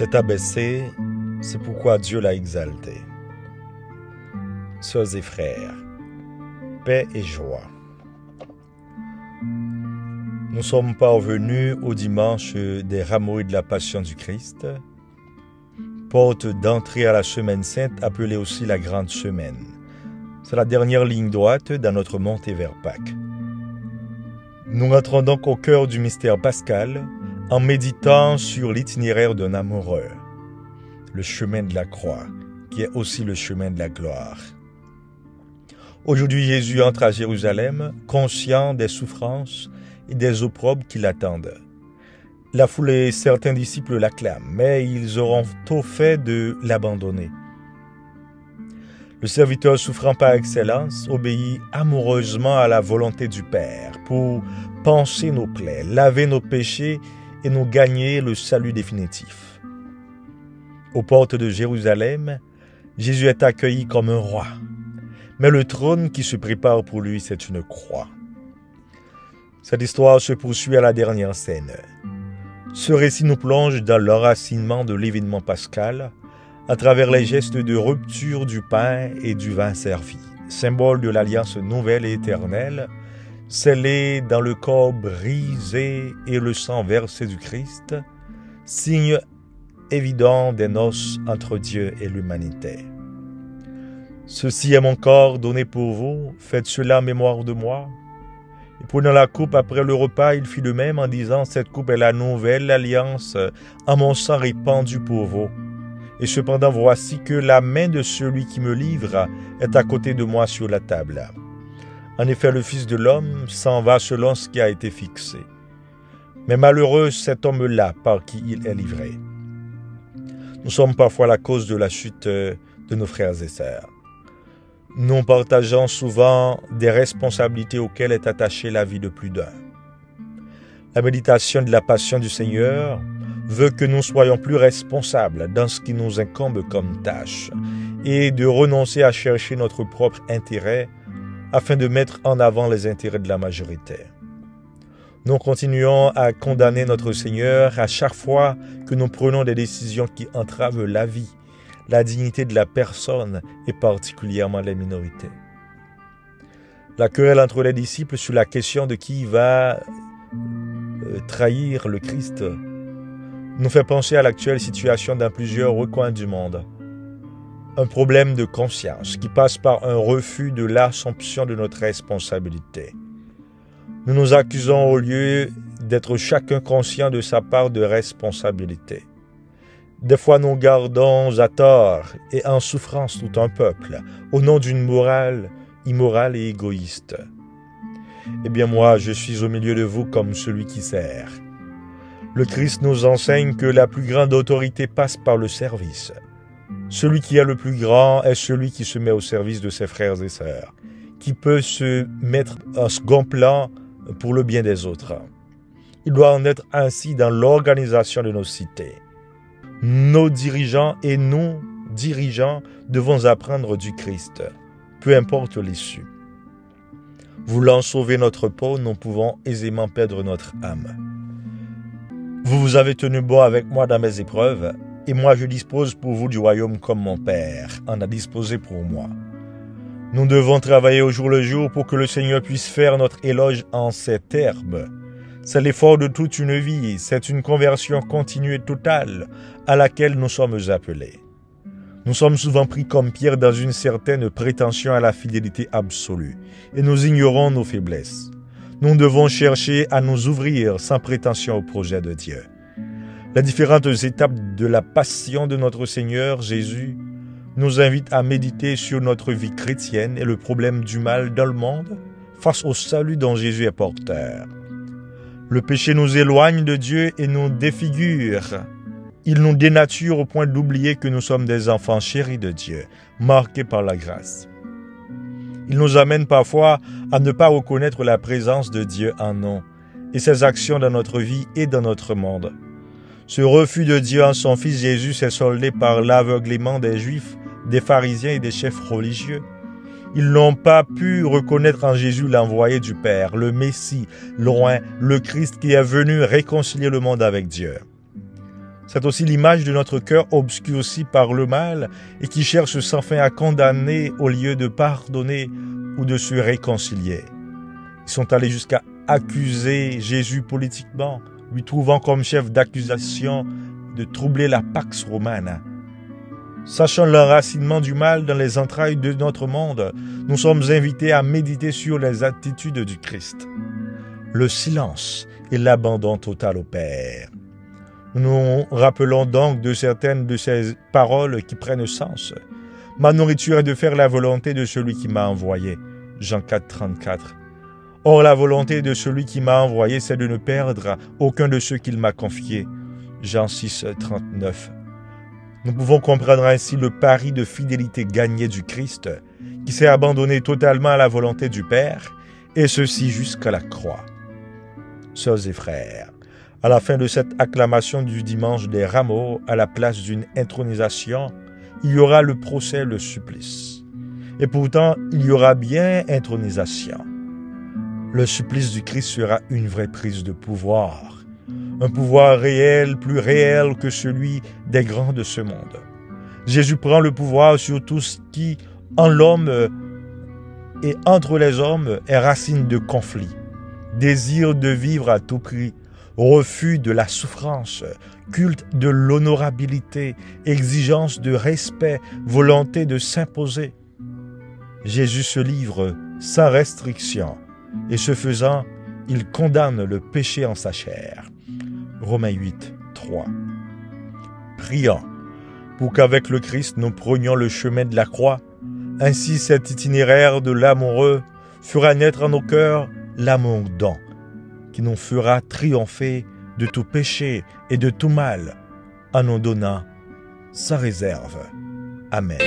s'est abaissé, c'est pourquoi Dieu l'a exalté. Sœurs et frères, paix et joie. Nous sommes parvenus au dimanche des rameaux de la Passion du Christ, porte d'entrée à la Semaine Sainte, appelée aussi la Grande Semaine. C'est la dernière ligne droite dans notre montée vers Pâques. Nous rentrons donc au cœur du mystère pascal en méditant sur l'itinéraire d'un amoureux, le chemin de la croix, qui est aussi le chemin de la gloire. Aujourd'hui, Jésus entre à Jérusalem, conscient des souffrances et des opprobres qui l'attendent. La foule et certains disciples l'acclament, mais ils auront tôt fait de l'abandonner. Le serviteur souffrant par excellence obéit amoureusement à la volonté du Père pour panser nos plaies, laver nos péchés et nous gagner le salut définitif. Aux portes de Jérusalem, Jésus est accueilli comme un roi, mais le trône qui se prépare pour lui, c'est une croix. Cette histoire se poursuit à la dernière scène. Ce récit nous plonge dans l'enracinement de l'événement pascal à travers les gestes de rupture du pain et du vin servi, symbole de l'alliance nouvelle et éternelle, scellée dans le corps brisé et le sang versé du Christ, signe évident des noces entre Dieu et l'humanité. Ceci est mon corps donné pour vous, faites cela en mémoire de moi. Et prenant la coupe après le repas, il fit de même en disant, cette coupe est la nouvelle alliance en mon sang répandu pour vous. Et cependant, voici que la main de celui qui me livre est à côté de moi sur la table. En effet, le Fils de l'homme s'en va selon ce qui a été fixé. Mais malheureux cet homme-là par qui il est livré. Nous sommes parfois la cause de la chute de nos frères et sœurs. Nous partageons souvent des responsabilités auxquelles est attachée la vie de plus d'un. La méditation de la passion du Seigneur veut que nous soyons plus responsables dans ce qui nous incombe comme tâche et de renoncer à chercher notre propre intérêt afin de mettre en avant les intérêts de la majorité. Nous continuons à condamner notre Seigneur à chaque fois que nous prenons des décisions qui entravent la vie, la dignité de la personne et particulièrement les minorités. La querelle entre les disciples sur la question de qui va trahir le Christ nous fait penser à l'actuelle situation dans plusieurs recoins du monde. Un problème de conscience qui passe par un refus de l'assomption de notre responsabilité. Nous nous accusons au lieu d'être chacun conscient de sa part de responsabilité. Des fois, nous gardons à tort et en souffrance tout un peuple, au nom d'une morale immorale et égoïste. Eh bien moi, je suis au milieu de vous comme celui qui sert. Le Christ nous enseigne que la plus grande autorité passe par le service. Celui qui est le plus grand est celui qui se met au service de ses frères et sœurs, qui peut se mettre en second plan pour le bien des autres. Il doit en être ainsi dans l'organisation de nos cités. Nos dirigeants et nous, dirigeants, devons apprendre du Christ, peu importe l'issue. Voulant sauver notre peau, nous pouvons aisément perdre notre âme. Vous avez tenu bon avec moi dans mes épreuves, et moi je dispose pour vous du royaume comme mon Père en a disposé pour moi. Nous devons travailler au jour le jour pour que le Seigneur puisse faire notre éloge en ces termes. C'est l'effort de toute une vie, c'est une conversion continue et totale à laquelle nous sommes appelés. Nous sommes souvent pris comme Pierre dans une certaine prétention à la fidélité absolue, et nous ignorons nos faiblesses. Nous devons chercher à nous ouvrir sans prétention au projet de Dieu. Les différentes étapes de la passion de notre Seigneur Jésus nous invitent à méditer sur notre vie chrétienne et le problème du mal dans le monde face au salut dont Jésus est porteur. Le péché nous éloigne de Dieu et nous défigure. Il nous dénature au point d'oublier que nous sommes des enfants chéris de Dieu, marqués par la grâce. Il nous amène parfois à ne pas reconnaître la présence de Dieu en nous et ses actions dans notre vie et dans notre monde. Ce refus de Dieu en son Fils Jésus s'est soldé par l'aveuglement des Juifs, des pharisiens et des chefs religieux. Ils n'ont pas pu reconnaître en Jésus l'envoyé du Père, le Messie, loin, le Christ qui est venu réconcilier le monde avec Dieu. C'est aussi l'image de notre cœur obscurci par le mal et qui cherche sans fin à condamner au lieu de pardonner ou de se réconcilier. Ils sont allés jusqu'à accuser Jésus politiquement, lui trouvant comme chef d'accusation de troubler la Pax Romana. Sachant l'enracinement du mal dans les entrailles de notre monde, nous sommes invités à méditer sur les attitudes du Christ. Le silence et l'abandon total au Père. Nous nous rappelons donc de certaines de ces paroles qui prennent sens. Ma nourriture est de faire la volonté de celui qui m'a envoyé. Jean 4, 34. Or, la volonté de celui qui m'a envoyé, c'est de ne perdre aucun de ceux qu'il m'a confiés. Jean 6, 39. Nous pouvons comprendre ainsi le pari de fidélité gagné du Christ, qui s'est abandonné totalement à la volonté du Père, et ceci jusqu'à la croix. Sœurs et frères, à la fin de cette acclamation du dimanche des Rameaux, à la place d'une intronisation, il y aura le procès, le supplice. Et pourtant, il y aura bien intronisation. Le supplice du Christ sera une vraie prise de pouvoir. Un pouvoir réel, plus réel que celui des grands de ce monde. Jésus prend le pouvoir sur tout ce qui, en l'homme et entre les hommes, est racine de conflit. Désir de vivre à tout prix, refus de la souffrance, culte de l'honorabilité, exigence de respect, volonté de s'imposer. Jésus se livre sans restriction, et ce faisant, il condamne le péché en sa chair. Romains 8, 3. Prions pour qu'avec le Christ nous prenions le chemin de la croix. Ainsi cet itinéraire de l'amoureux fera naître en nos cœurs l'amour don, qui nous fera triompher de tout péché et de tout mal, en nous donnant sans réserve. Amen.